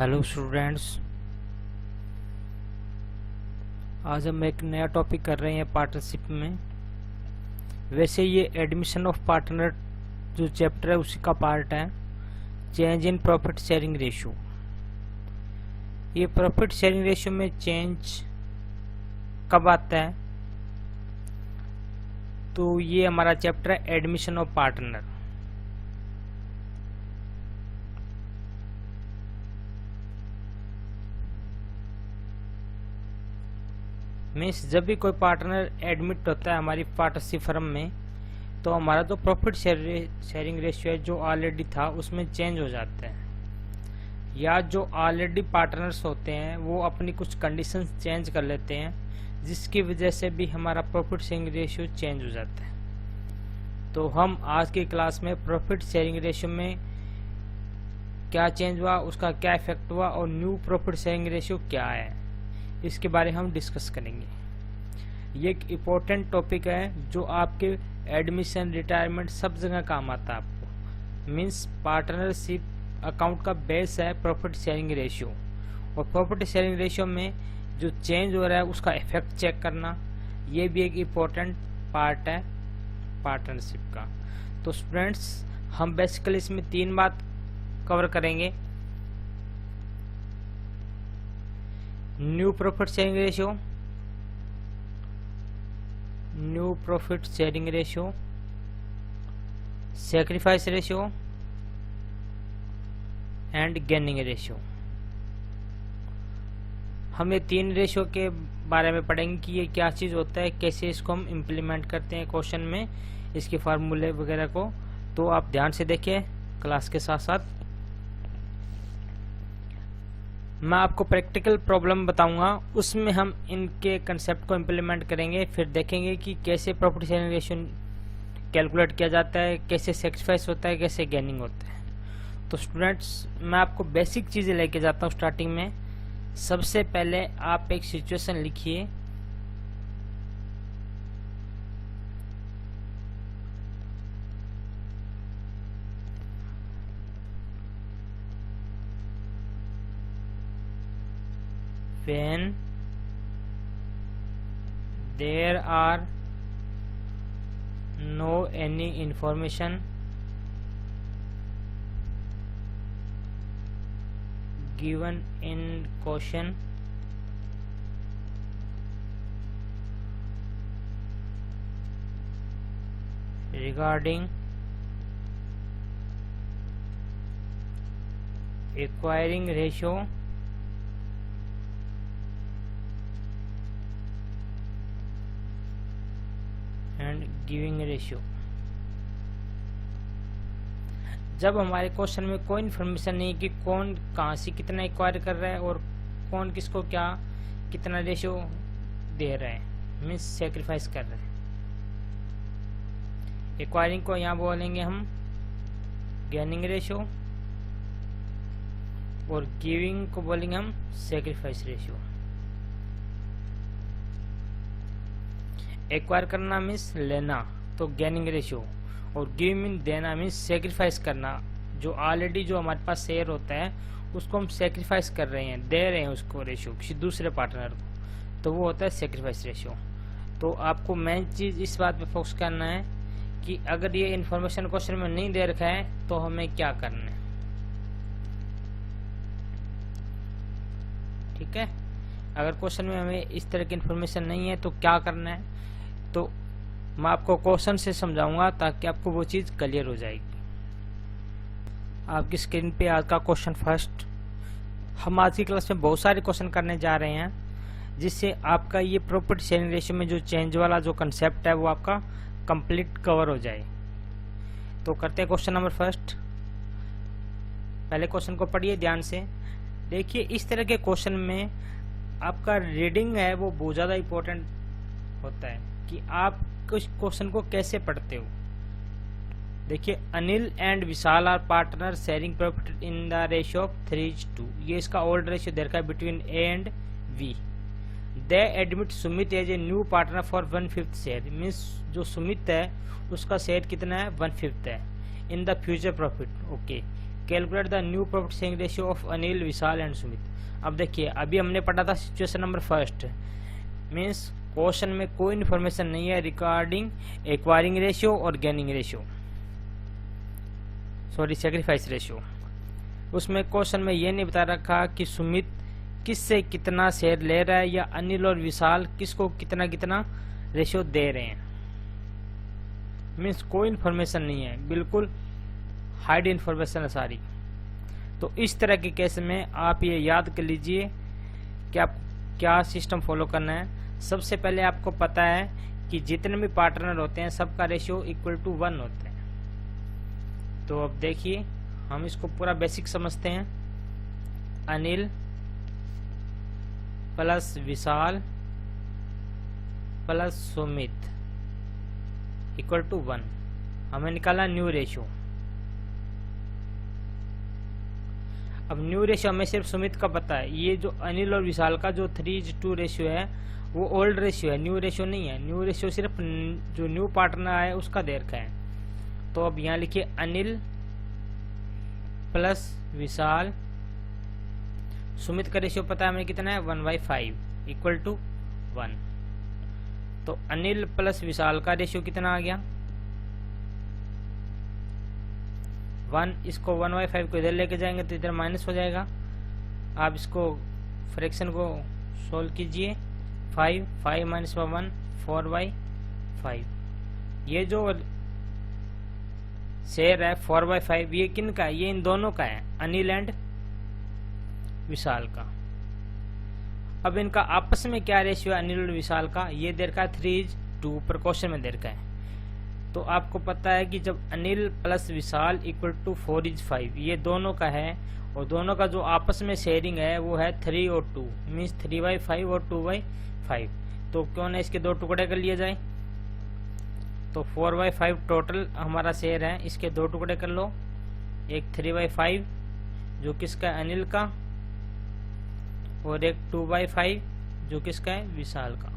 Hello students, आज हम एक नया टॉपिक कर रहे हैं पार्टनरशिप में। वैसे ये एडमिशन ऑफ पार्टनर जो चैप्टर है उसी का पार्ट है, change in profit sharing ratio. ये प्रॉफिट शेयरिंग रेशियो में चेंज कब आता है, तो ये हमारा चैप्टर है एडमिशन ऑफ पार्टनर। मीन्स जब भी कोई पार्टनर एडमिट होता है हमारी पार्टनरशिप फर्म में, तो हमारा जो प्रॉफिट शेयरिंग रेशियो है जो ऑलरेडी था उसमें चेंज हो जाता है, या जो ऑलरेडी पार्टनर्स होते हैं वो अपनी कुछ कंडीशंस चेंज कर लेते हैं, जिसकी वजह से भी हमारा प्रॉफिट शेयरिंग रेशियो चेंज हो जाता है। तो हम आज की क्लास में प्रॉफिट शेयरिंग रेशियो में क्या चेंज हुआ, उसका क्या इफेक्ट हुआ और न्यू प्रॉफिट शेयरिंग रेशियो क्या है, इसके बारे में हम डिस्कस करेंगे। ये एक इम्पोर्टेंट टॉपिक है जो आपके एडमिशन, रिटायरमेंट सब जगह काम आता है आपको। मीन्स पार्टनरशिप अकाउंट का बेस है प्रॉफिट शेयरिंग रेशियो, और प्रॉफिट शेयरिंग रेशियो में जो चेंज हो रहा है उसका इफेक्ट चेक करना, ये भी एक इम्पोर्टेंट पार्ट है पार्टनरशिप का। तो स्टूडेंट्स, हम बेसिकली इसमें 3 बात कवर करेंगे। New profit sharing ratio, new profit sharing ratio, sacrifice ratio and gaining ratio. हम ये 3 रेशियो के बारे में पढ़ेंगे कि ये क्या चीज होता है, कैसे इसको हम इम्प्लीमेंट करते हैं क्वेश्चन में, इसके फार्मूले वगैरह को। तो आप ध्यान से देखिए क्लास के साथ साथ। मैं आपको प्रैक्टिकल प्रॉब्लम बताऊंगा, उसमें हम इनके कंसेप्ट को इम्प्लीमेंट करेंगे, फिर देखेंगे कि कैसे प्रॉफिट शेयरिंग रेशियो कैलकुलेट किया जाता है, कैसे सैक्रिफाइस होता है, कैसे गेनिंग होता है। तो स्टूडेंट्स, मैं आपको बेसिक चीजें लेके जाता हूँ स्टार्टिंग में। सबसे पहले आप एक सिचुएशन लिखिए। When there are no any information given in question, regarding acquiring ratio and giving ratio. जब हमारे क्वेश्चन में कोई इन्फॉर्मेशन नहीं कि कौन कहाँ से कितना एक्वायर कर रहा है और कौन किसको क्या कितना रेशियो दे रहा है, मीन्स सेक्रीफाइस कर रहा है। एक्वायरिंग को यहाँ बोलेंगे हम गेनिंग रेशियो, और गिविंग को बोलेंगे हम सेक्रीफाइस रेशियो। एक्वायर करना मीन्स लेना, तो गेनिंग रेशियो, और गिव मीन देना मीन्स सेक्रीफाइस करना। जो ऑलरेडी जो हमारे पास शेयर होता है उसको हम सेक्रीफाइस कर रहे हैं, दे रहे हैं उसको रेशियो किसी दूसरे पार्टनर को, तो वो होता है सेक्रीफाइस रेशियो। तो आपको मेन चीज इस बात पे फोकस करना है कि अगर ये इन्फॉर्मेशन क्वेश्चन में नहीं दे रखा है तो हमें क्या करना है। ठीक है, अगर क्वेश्चन में हमें इस तरह की इन्फॉर्मेशन नहीं है तो क्या करना है, तो मैं आपको क्वेश्चन से समझाऊंगा ताकि आपको वो चीज क्लियर हो जाएगी। आपकी स्क्रीन पे आज का क्वेश्चन फर्स्ट। हम आज की क्लास में बहुत सारे क्वेश्चन करने जा रहे हैं, जिससे आपका ये प्रॉफिट शेयरिंग रेशियो में जो चेंज वाला जो कंसेप्ट है वो आपका कंप्लीट कवर हो जाए। तो करते हैं क्वेश्चन नंबर फर्स्ट। पहले क्वेश्चन को पढ़िए ध्यान से। देखिए, इस तरह के क्वेश्चन में आपका रीडिंग है वो बहुत ज्यादा इंपॉर्टेंट होता है कि आप कुछ क्वेश्चन को कैसे पढ़ते हो। देखिए, Anil and Vishal are partner sharing profit in the ratio of 3:2। ये इसका ओल्ड रेशियो दे रखा है between A and V. They admit Sumit as a new partner for 1/5 share. Means जो सुमित है उसका शेयर कितना है, 1/5 है in the future profit. Okay, calculate the new profit sharing ratio of Anil, Vishal and Sumit. अब देखिए, अभी हमने पढ़ा था situation number first, means question में कोई इन्फॉर्मेशन नहीं है रिगार्डिंग एक्वायरिंग रेशियो और gaining ratio, sorry sacrifice ratio. उसमें क्वेश्चन में ये नहीं बता रखा कि सुमित किससे कितना शेयर ले रहा है या अनिल और विशाल किसको कितना कितना रेशियो दे रहे हैं, मीन्स कोई इन्फॉर्मेशन नहीं है, बिल्कुल हाइड इन्फॉर्मेशन है सारी। तो इस तरह के केस में आप ये याद कर लीजिए कि आप क्या सिस्टम फॉलो करना है। सबसे पहले आपको पता है कि जितने भी पार्टनर होते हैं सबका रेशियो इक्वल टू 1 होता है। तो अब देखिए, हम इसको पूरा बेसिक समझते हैं। Anil plus Vishal plus Sumit equal to 1, हमें निकाला न्यू रेशियो। अब न्यू रेशियो हमें सिर्फ सुमित का पता है। ये जो अनिल और विशाल का जो 3:2 रेशियो है वो ओल्ड रेशियो है, न्यू रेशियो नहीं है। न्यू रेशियो सिर्फ जो न्यू पार्टनर है उसका दे रखा है। तो अब यहाँ लिखिए अनिल प्लस विशाल, सुमित का रेशियो पता है हमें कितना है 1/5 इक्वल टू 1। तो अनिल प्लस विशाल का रेशियो कितना आ गया 1। इसको 1/5 को इधर लेके जाएंगे तो इधर माइनस हो जाएगा। आप इसको फ्रैक्शन को सोल्व कीजिए। 5 माइनस 1 4/5। ये जो शेयर है 4/5 ये किन का है, ये इन दोनों का है, अनिल एंड विशाल का। अब इनका आपस में क्या रेशियो है अनिल और विशाल का, ये दे रखा है 3:2 पर क्वेश्चन में दे रखा है। तो आपको पता है कि जब Anil plus Vishal equal to 4:5 ये दोनों का है और दोनों का जो आपस में शेयरिंग है वो है 3 और 2 मीन्स 3/5 और 2/5। तो क्यों ना इसके दो टुकड़े कर लिए जाए। तो 4/5 टोटल हमारा शेयर है, इसके दो टुकड़े कर लो। एक 3/5 जो किसका है अनिल का और एक 2/5 जो किसका है विशाल का।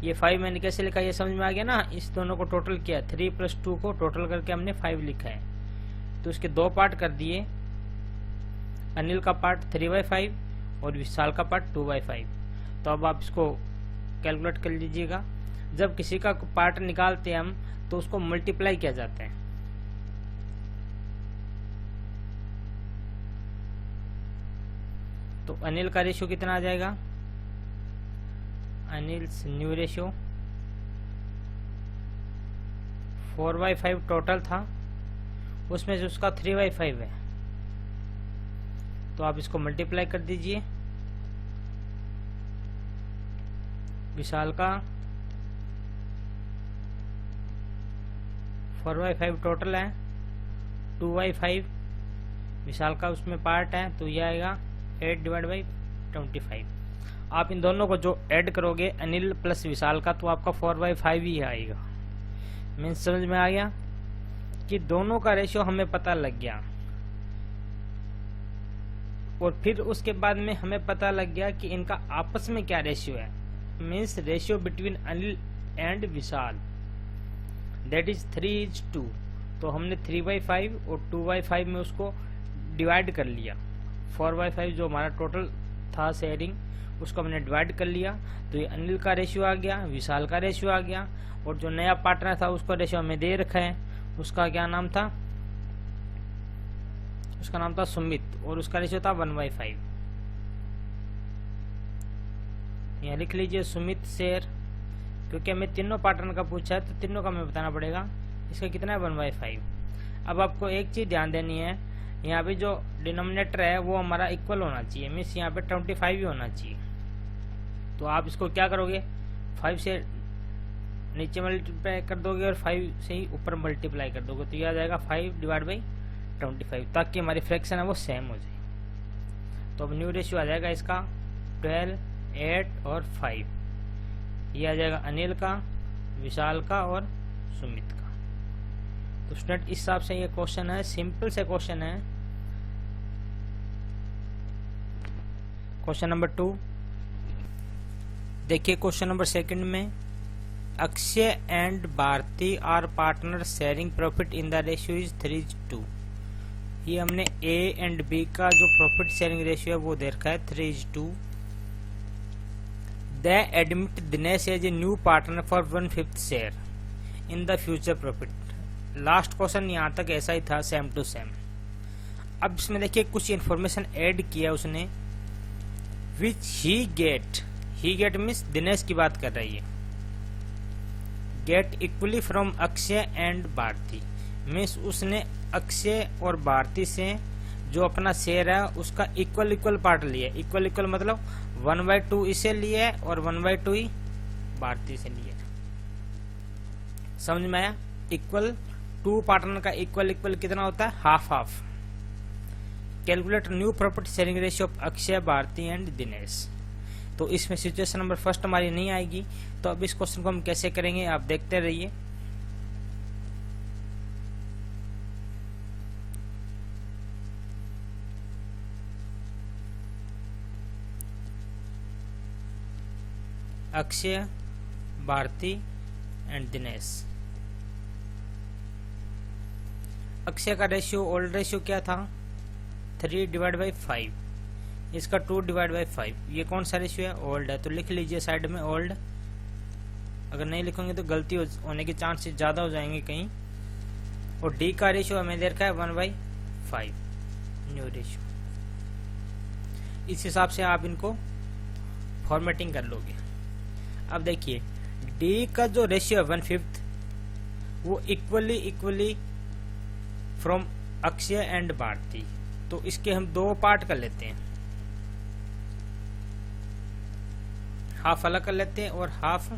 ये 5 मैंने कैसे लिखा ये समझ में आ गया ना। इस दोनों को टोटल किया, 3 + 2 को टोटल करके हमने 5 लिखा है। तो इसके दो पार्ट कर दिए, अनिल का पार्ट 3/5 और विशाल का पार्ट 2/5। तो अब आप इसको कैलकुलेट कर लीजिएगा। जब किसी का पार्ट निकालते हैं हम तो उसको मल्टीप्लाई किया जाता है। तो अनिल का रेशियो कितना आ जाएगा, अनिल न्यू रेशियो 4/5 टोटल था, उसमें से उसका 3/5 है। तो आप इसको मल्टीप्लाई कर दीजिए। विशाल का 4/5 टोटल है, 2/5 विशाल का उसमें पार्ट है, तो यह आएगा 8/25। आप इन दोनों को जो ऐड करोगे अनिल प्लस विशाल का तो आपका 4/5 ही आएगा। मीन्स समझ में आ गया कि दोनों का रेशियो हमें पता लग गया। और फिर उसके बाद में हमें पता लग गया कि इनका आपस में क्या रेशियो है, means ratio between Anil and Vishal, that is 3:2। तो हमने 3/5 और 2/5 में उसको डिवाइड कर लिया। 4/5 जो हमारा टोटल था शेयरिंग उसको हमने डिवाइड कर लिया। तो ये अनिल का रेशियो आ गया, विशाल का रेशियो आ गया, और जो नया पार्टनर था उसका रेशियो हमें दे रखा है। उसका क्या नाम था, उसका नाम था सुमित और उसका रेशियो था 1/5। यहाँ लिख लीजिए सुमित शेयर, क्योंकि हमें तीनों पार्टनर का पूछा है तो तीनों का हमें बताना पड़ेगा। इसका कितना है 1/5। अब आपको एक चीज ध्यान देनी है, यहाँ पे जो डिनोमिनेटर है वो हमारा इक्वल होना चाहिए, मीन्स यहाँ पे 25 ही होना चाहिए। तो आप इसको क्या करोगे, 5 से नीचे मल्टीप्लाई कर दोगे और 5 से ही ऊपर मल्टीप्लाई कर दोगे, तो यह आ जाएगा 5/25, ताकि हमारी फ्रैक्शन है वो सेम हो जाए। तो अब न्यू रेशियो आ जाएगा इसका 12, 8 और 5। ये आ जाएगा अनिल का, विशाल का और सुमित का। तो स्टूडेंट इस हिसाब से ये क्वेश्चन है, सिंपल से क्वेश्चन है। क्वेश्चन नंबर 2 देखिए। क्वेश्चन नंबर 2 में Akshay and Bharti are partner sharing profit in the ratio is 3:2 ये हमने ए एंड बी का जो प्रॉफिट शेयरिंग रेशियो है वो दे रखा है 3:2। They admit Dinesh as a new partner for 1/5 share in the future profit. Last question यहाँ तक ऐसा ही था, सेम टू सेम। अब इसमें देखिए कुछ इन्फॉर्मेशन ऐड किया उसने, which he get means Dinesh की बात कर रही है, get equally from Akshay and Bharti means उसने अक्षय और भारती से जो अपना शेयर है उसका इक्वल पार्ट लिया। इक्वल मतलब 1/2 इसे लिया है और 1/2 ही भारती से लिया। समझ में आया? इक्वल टू पार्टनर का इक्वल कितना होता है? Half. Calculate new profit sharing ratio of Akshay, Bharti and Dinesh. तो इसमें सिचुएशन नंबर फर्स्ट हमारी नहीं आएगी। तो अब इस क्वेश्चन को हम कैसे करेंगे आप देखते रहिए। अक्षय, भारती एंड दिनेश। अक्षय का रेशियो ओल्ड रेशियो क्या था? 3/5। इसका 2/5। ये कौन सा रेशियो है? ओल्ड है। तो लिख लीजिए साइड में ओल्ड। अगर नहीं लिखेंगे तो गलती होने के चांसेस ज्यादा हो जाएंगे कहीं। और डी का रेशियो हमें दे रखा है 1/5 न्यू रेशियो। इस हिसाब से आप इनको फॉर्मेटिंग कर लोगे। अब देखिए डी का जो रेशियो है 1/5 वो equally from Akshay and Bharti. तो इसके हम दो पार्ट कर लेते हैं, हाफ अलग कर लेते हैं और हाफ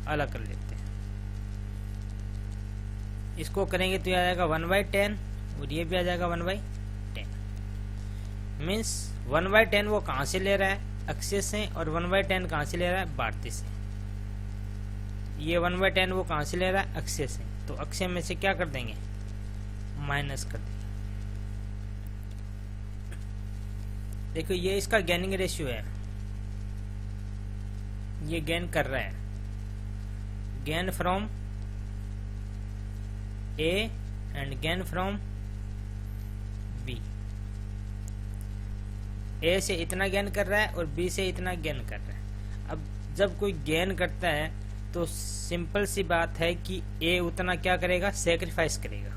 अलग कर लेते हैं। इसको करेंगे तो ये आ जाएगा 1/10 और ये भी आ जाएगा 1/10। मीन्स 1/10 वो कहां से ले रहा है? अक्षय से। और 1/10 कहां से ले रहा है? भारती से। ये 1/10 वो कहां से ले रहा है? अक्षय से। तो अक्षय में से क्या कर देंगे? माइनस कर देंगे। देखो ये इसका गेनिंग रेशियो है, ये गेन कर रहा है, gain from A and gain from B. A से इतना गेन कर रहा है और बी से इतना गेन कर रहा है। अब जब कोई गेन करता है तो सिंपल सी बात है कि ए उतना क्या करेगा? सेक्रीफाइस करेगा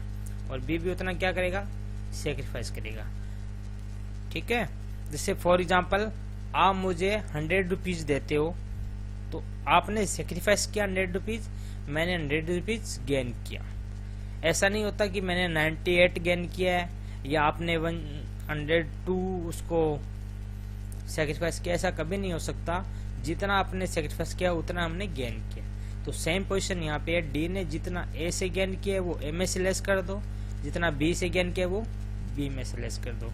और बी भी उतना क्या करेगा? सेक्रीफाइस करेगा। ठीक है। जैसे फॉर एग्जाम्पल आप मुझे 100 रुपीज देते हो तो आपने सेक्रीफाइस किया 100 रुपीज, मैंने 100 रुपीज गेन किया। ऐसा नहीं होता कि मैंने 98 गेन किया है या आपने 102 उसको सेक्रीफाइस किया, ऐसा कभी नहीं हो सकता। जितना आपने सेक्रीफाइस किया उतना हमने गेन किया। तो सेम पोजीशन यहाँ पे है, डी ने जितना ए से गेन किया वो ए में से लेस कर दो, जितना बी से गेन किया वो बी में से लेस कर दो।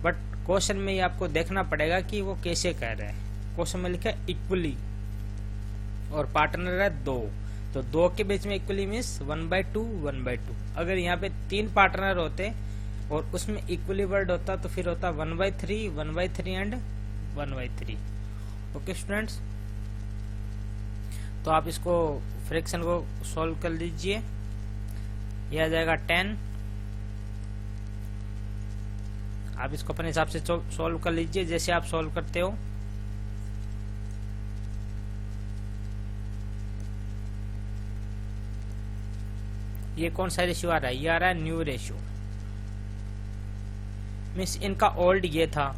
बट क्वेश्चन में ये आपको देखना पड़ेगा कि वो कैसे कह रहे हैं। क्वेश्चन में लिखा है इक्वली और पार्टनर है 2, तो 2 के बीच में इक्वली मीन्स 1/2। अगर यहाँ पे 3 पार्टनर होते और उसमें इक्वली वर्ड होता तो फिर होता 1/3 एंड 1/3। ओके स्टूडेंट्स, तो आप इसको फ्रैक्शन को सॉल्व कर लीजिए। यह आ जाएगा 10। आप इसको अपने हिसाब से सॉल्व कर लीजिए जैसे आप सॉल्व करते हो। ये कौन सा रेशियो आ रहा है? ये आ रहा है न्यू रेशियो। मीन्स इनका ओल्ड ये था,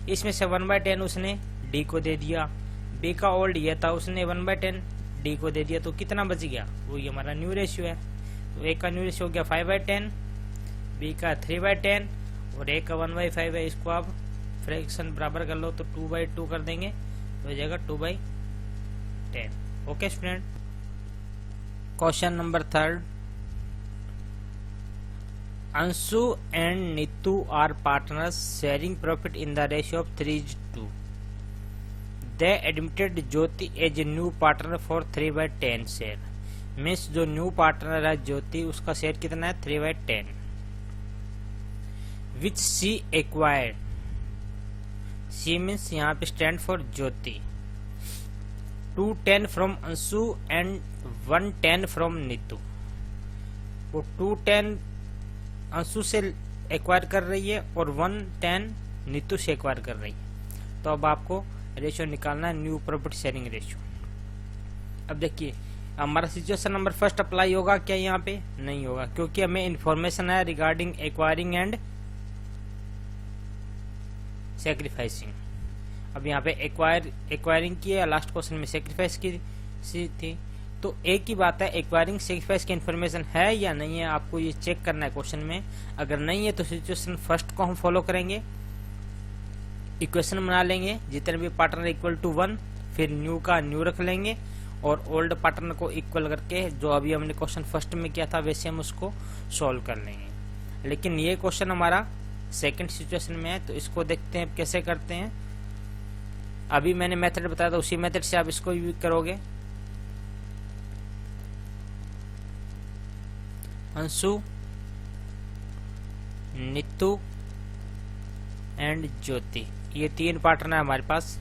इसमें से 1/10 उसने डी को दे दिया। बी का ओल्ड ये था, उसने 1/10 डी को दे दिया। तो कितना बच गया? वो ये हमारा न्यू रेशियो है। तो एक का न्यू रेशियो हो गया 5/10, बी का 3/10 और एक का 1/5 है। इसको आप फ्रैक्शन बराबर कर लो तो 2/2 कर देंगे तो हो जाएगा 2/10। Okay student, question number 3। Anshu and Nitu are partners sharing profit in the ratio of 3:2. They admitted Jyoti as a new partner for 3/10 share. Means जो न्यू पार्टनर है ज्योति उसका शेयर कितना है? 3/10। विच सी एक्वायर्ड, सी मीन्स यहाँ पे stand for Jyoti, 210 from Anshu and 110 from Neetu. वो 210 अंशु से acquire कर रही है और 110 नीतू से एक्वायर कर रही है। तो अब आपको रेशियो निकालना है, न्यू प्रॉफिट शेयरिंग रेशियो। अब देखिए हमारा सिचुएशन नंबर फर्स्ट अप्लाई होगा क्या? यहाँ पे नहीं होगा, क्योंकि हमें इंफॉर्मेशन है रिगार्डिंग एक्वायरिंग एंड सेक्रीफाइसिंग। अब यहाँ पे एक्वायरिंग की है, लास्ट क्वेश्चन में सेक्रीफाइस की थी। तो एक ही बात है, एक्वायरिंग सेक्रीफाइस की इन्फॉर्मेशन है या नहीं है, आपको ये चेक करना है क्वेश्चन में। अगर नहीं है तो सिचुएशन फर्स्ट को हम फॉलो करेंगे, इक्वेशन बना लेंगे जितने भी पार्टनर इक्वल टू 1, फिर न्यू का न्यू रख लेंगे और ओल्ड पार्टनर को इक्वल करके जो अभी हमने क्वेश्चन फर्स्ट में किया था वैसे हम उसको सॉल्व कर लेंगे। लेकिन ये क्वेश्चन हमारा सेकंड सिचुएशन में है, तो इसको देखते हैं कैसे करते हैं। अभी मैंने मेथड बताया था, उसी मेथड से आप इसको भी करोगे। अंशु, नीतू एंड ज्योति, ये 3 पार्टनर है हमारे पास।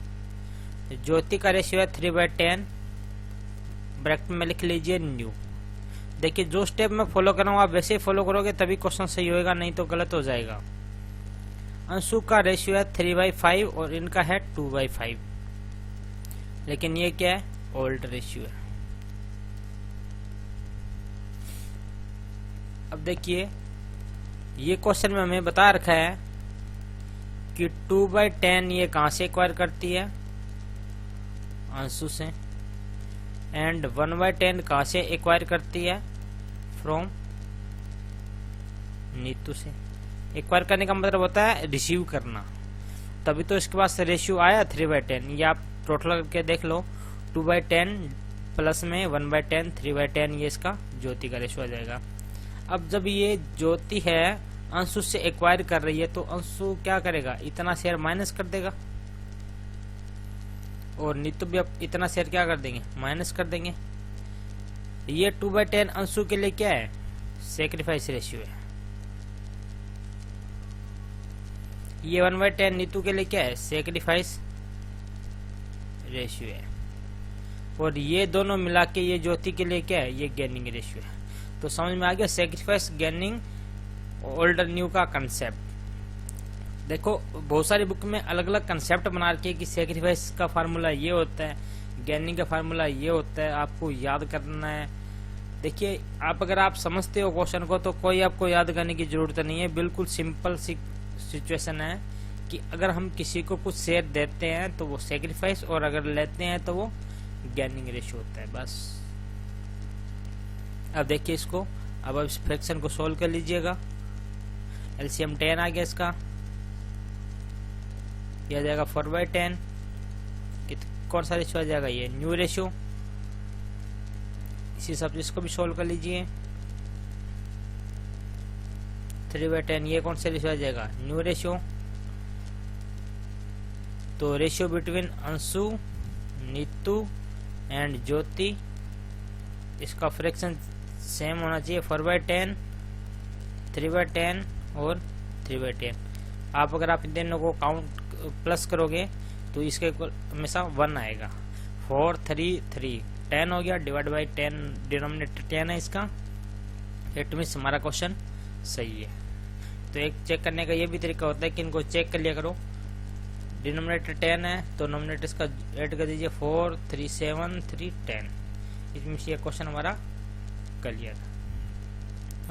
ज्योति का रेशियो है 3/10, ब्रैकेट में लिख लीजिए न्यू। देखिए जो स्टेप मैं फॉलो कर रहा हूँ आप वैसे ही फॉलो करोगे तभी क्वेश्चन सही होएगा, नहीं तो गलत हो जाएगा। अंशु का रेशियो है 3/5 और इनका है 2/5, लेकिन ये क्या है? ओल्ड रेशियो है। अब देखिए ये क्वेश्चन में हमें बता रखा है कि 2/10 ये कहां से एक्वायर करती है? अंशु से। एंड 1/10 कहां से एक्वायर करती है? फ्रॉम नीतू से। एक्वायर करने का मतलब होता है रिसीव करना, तभी तो इसके पास रेशियो आया 3/10। ये आप टोटल करके देख लो, 2/10 प्लस में 1/10, 3/10 ये इसका ज्योति का रेशियो आ जाएगा। अब जब ये ज्योति है अंशु से एक्वायर कर रही है तो अंशु क्या करेगा? इतना शेयर माइनस कर देगा और नीतू भी अब इतना शेयर क्या कर देंगे? माइनस कर देंगे। ये 2/10 अंशु के लिए क्या है? सेक्रीफाइस रेशियो है। ये 1/10 नीतू के लिए क्या है? सेक्रीफाइस रेशियो है। और ये दोनों मिला के ये ज्योति के लिए क्या है? ये गेनिंग रेशियो है। तो समझ में आ गया सेक्रीफाइस, गेनिंग, ओल्डर न्यू का कंसेप्ट। देखो बहुत सारी बुक में अलग अलग कंसेप्ट बना रखे कि सेक्रीफाइस का फार्मूला ये होता है, गेनिंग का फार्मूला ये होता है, आपको याद करना है। देखिए आप अगर आप समझते हो क्वेश्चन को तो कोई आपको याद करने की जरूरत नहीं है। बिल्कुल सिंपल सिचुएशन है कि अगर हम किसी को कुछ शेयर देते हैं तो वो सेक्रीफाइस, और अगर लेते हैं तो वो गेनिंग रेशियो होता है, बस। अब देखिए इसको, अब इस फ्रैक्शन को सोल्व कर लीजिएगा। एलसीएम 10 आ गया इसका, यह आ जाएगा 4/10। कौन सा रेशियो आ जाएगा? ये न्यू रेशियो। इसी सब इसको भी सोल्व कर लीजिए। 3/10 ये कौन सा रेशियो आ जाएगा? New ratio. तो ratio between Anshu, Neetu and Jyoti, इसका फ्रैक्शन सेम होना चाहिए, 4/10, 3/10 और 3/10। आप अगर आप इन दोनों को काउंट प्लस करोगे तो इसके हमेशा 1 आएगा। 4, 3, 3, 10 हो गया, डिवाइड बाई 10, डिनोमिनेटर 10 है इसका। इट मीन्स हमारा क्वेश्चन सही है। तो एक चेक करने का ये भी तरीका होता है कि इनको चेक कर लिया करो। डिनोमिनेटर 10 है तो नोमिनेटर इसका ऐड कर दीजिए, 4, 3, 7, 3, 10। इट मीन्स ये क्वेश्चन हमारा क्लियर है।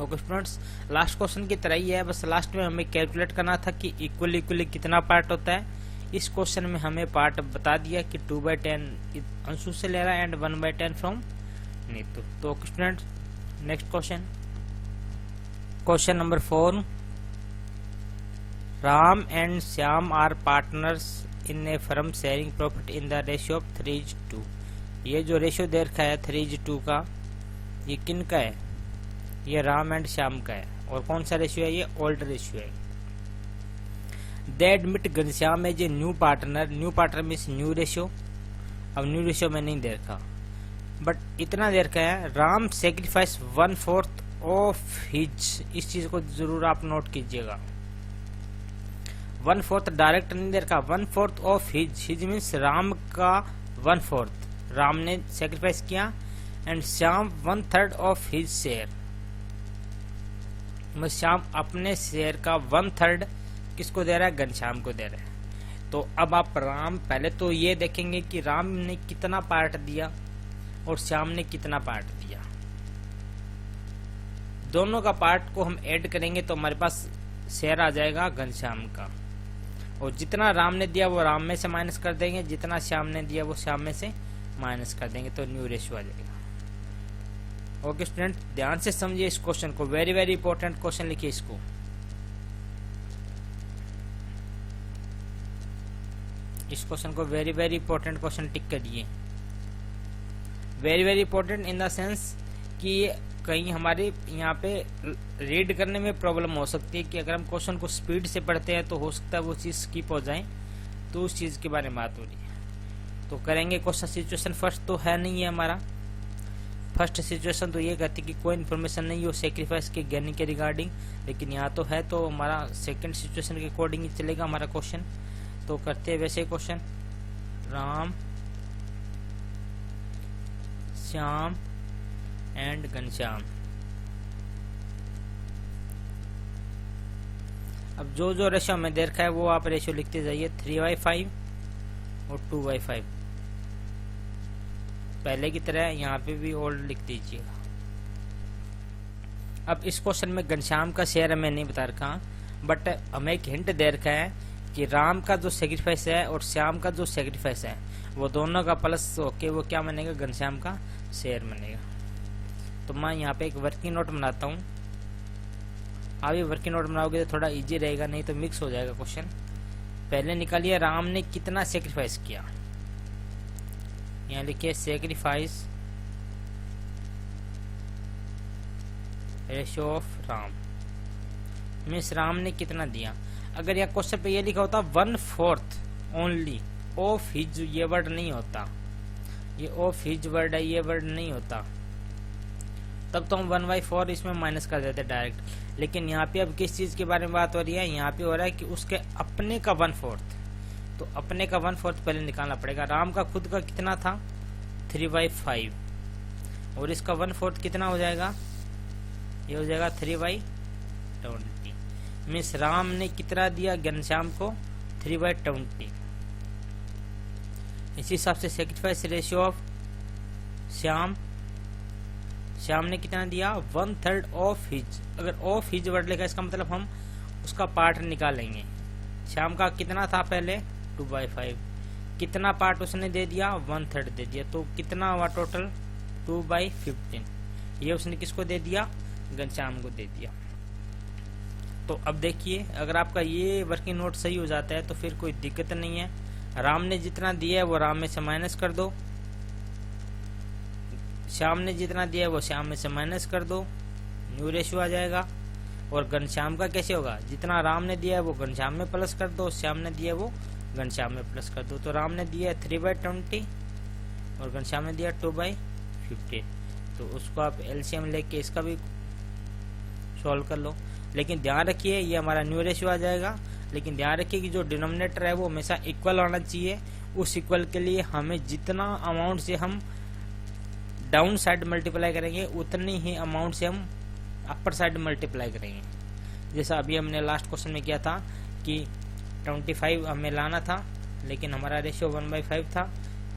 ओके स्टूडेंट्स, लास्ट क्वेश्चन की तरह ही है, बस लास्ट में हमें कैलकुलेट करना था कि इक्वली कितना पार्ट होता है। इस क्वेश्चन में हमें पार्ट बता दिया कि 2/10 अंशु से ले रहा है एंड 1/10 फ्रॉम नीतू। तो students next question, question number 4। Ram and Shyam are partners in a firm sharing profit in the ratio of 3:2। ये जो रेशियो दे रखा है 3:2 का, ये किन का है? ये राम एंड श्याम का है। और कौन सा रेशियो है? ये ओल्ड रेशियो है। They admit Ghanshyam as a new partner. New partner means new ratio. अब न्यू रेशियो में नहीं दे रखा, बट इतना दे रखा है, राम सेक्रीफाइस 1/4 ऑफ हिज। इस चीज को जरूर आप नोट कीजिएगा। 1/4 डायरेक्ट नहीं दे रखा, 1/4 of his. His means Ram का 1/4 राम ने सेक्रीफाइस किया, and Shyam 1/3 of his share. Shyam अपने शेयर का 1/3 किसको दे रहा है, घनश्याम को दे रहा है। तो अब आप राम, पहले तो ये देखेंगे कि राम ने कितना पार्ट दिया और श्याम ने कितना पार्ट दिया। दोनों का पार्ट को हम ऐड करेंगे तो हमारे पास शेयर आ जाएगा घनश्याम का, और जितना राम ने दिया वो राम में से माइनस कर देंगे, जितना श्याम ने दिया वो श्याम में से माइनस कर देंगे, तो न्यू रेशियो आ जाएगा। ओके स्टूडेंट, ध्यान से समझिए इस क्वेश्चन को, वेरी वेरी इंपॉर्टेंट क्वेश्चन लिखिए इसको। इस क्वेश्चन को very very important question tick करिए। Very very important in the sense कि कहीं हमारे यहाँ पे रीड करने में प्रॉब्लम हो सकती है कि अगर हम क्वेश्चन को स्पीड से पढ़ते हैं तो हो सकता है वो चीज़ स्किप हो जाए, तो उस चीज़ के बारे में बात हो रही है। तो करेंगे क्वेश्चन सिचुएशन फर्स्ट, तो है नहीं है हमारा फर्स्ट सिचुएशन, तो ये कहती कि कोई इन्फॉर्मेशन नहीं हो सेक्रीफाइस के गेनिंग के रिगार्डिंग, लेकिन यहाँ तो है, तो हमारा सेकंड सिचुएशन के अकॉर्डिंग ही चलेगा हमारा क्वेश्चन। तो करते हैं वैसे क्वेश्चन, राम, श्याम एंड घनश्याम। अब जो जो रेशियो में दे रखा है वो आप रेशियो लिखते जाइए, 3/5 और 2/5, पहले की तरह यहाँ पे भी ओल्ड लिख दीजिएगा। अब इस क्वेश्चन में घनश्याम का शेयर हमें नहीं बता रखा, बट हमें एक हिंट दे रखा है कि राम का जो सेक्रीफाइस है और श्याम का जो सेक्रीफाइस है वो दोनों का प्लस होके वो क्या बनेगा, घनश्याम का शेयर बनेगा। तो मैं यहाँ पे एक वर्किंग नोट बनाता हूँ, आप ये वर्किंग नोट बनाओगे तो थोड़ा इजी रहेगा, नहीं तो मिक्स हो जाएगा क्वेश्चन। पहले निकालिए राम ने कितना सेक्रीफाइस किया, यहाँ लिखिए sacrifice ratio of Ram, means Ram ने कितना दिया। अगर यह क्वेश्चन पे ये लिखा होता 1/4 ओनली ऑफ हिज, ये वर्ड नहीं होता, ये ऑफ हिज वर्ड है, ये वर्ड नहीं होता, तब तो हम 1/4 इसमें माइनस कर देते डायरेक्ट। लेकिन यहाँ पे अब किस चीज के बारे में बात हो रही है, यहाँ पे हो रहा है कि उसके अपने का 1/4, तो अपने का 1/4 पहले निकालना पड़ेगा। राम का खुद का कितना था, 3/5, और इसका 1/4 कितना हो जाएगा, ये हो जाएगा 3/20, मीन्स राम ने कितना दिया घनश्याम को, 3/20। इसी हिसाब से sacrifice ratio of Shyam, Shyam ने कितना दिया, 1/3 ऑफ हिज। अगर ऑफ हिज वर्ड लिखा इसका मतलब हम उसका पार्ट निकालेंगे। श्याम का कितना था पहले, 2/5, कितना पार्ट उसने दे दिया, 1/3 दे दिया, तो कितना हुआ टोटल, 2/15। ये उसने किसको दे दिया, घनश्याम को दे दिया। तो अब देखिए अगर आपका ये वर्किंग नोट सही हो जाता है तो फिर कोई दिक्कत नहीं है। राम ने जितना दिया है वो राम में से माइनस कर दो, श्याम ने जितना दिया है वो श्याम में से माइनस कर दो, न्यू रेशियो आ जाएगा। और घनश्याम का कैसे होगा, जितना राम ने दिया है वो घनश्याम में प्लस कर दो, श्याम ने दिया है वो घनश्याम में प्लस कर दो। तो राम ने दिया है 3/20 और घनश्याम ने दिया 2/15, तो उसको आप एलसीएम लेके इसका भी सॉल्व कर लो। लेकिन ध्यान रखिए ये हमारा न्यू रेशियो आ जाएगा, लेकिन ध्यान रखिए कि जो डिनोमिनेटर है वो हमेशा इक्वल होना चाहिए। उस इक्वल के लिए हमें जितना अमाउंट से हम डाउन साइड मल्टीप्लाई करेंगे उतनी ही अमाउंट से हम अपर साइड मल्टीप्लाई करेंगे। जैसा अभी हमने लास्ट क्वेश्चन में किया था कि 25 हमें लाना था, लेकिन हमारा रेशियो 1/5 था,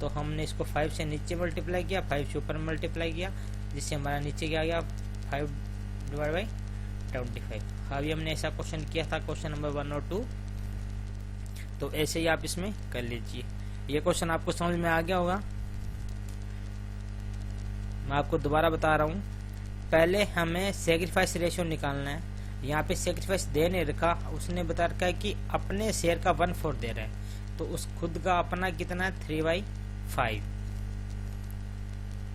तो हमने इसको 5 से नीचे मल्टीप्लाई किया, 5 से ऊपर मल्टीप्लाई किया, जिससे हमारा नीचे क्या आ गया, 5/25। अभी हमने ऐसा क्वेश्चन किया था क्वेश्चन नंबर 1 और 2, तो ऐसे ही आप इसमें कर लीजिए। ये क्वेश्चन आपको समझ में आ गया होगा। मैं आपको दोबारा बता रहा हूँ, पहले हमें सेक्रीफाइस रेशियो निकालना है। यहाँ पे सेक्रीफाइस दे नहीं रखा, उसने बता रखा है कि अपने शेयर का 1/4 दे रहा है, तो उस खुद का अपना कितना है, 3/5,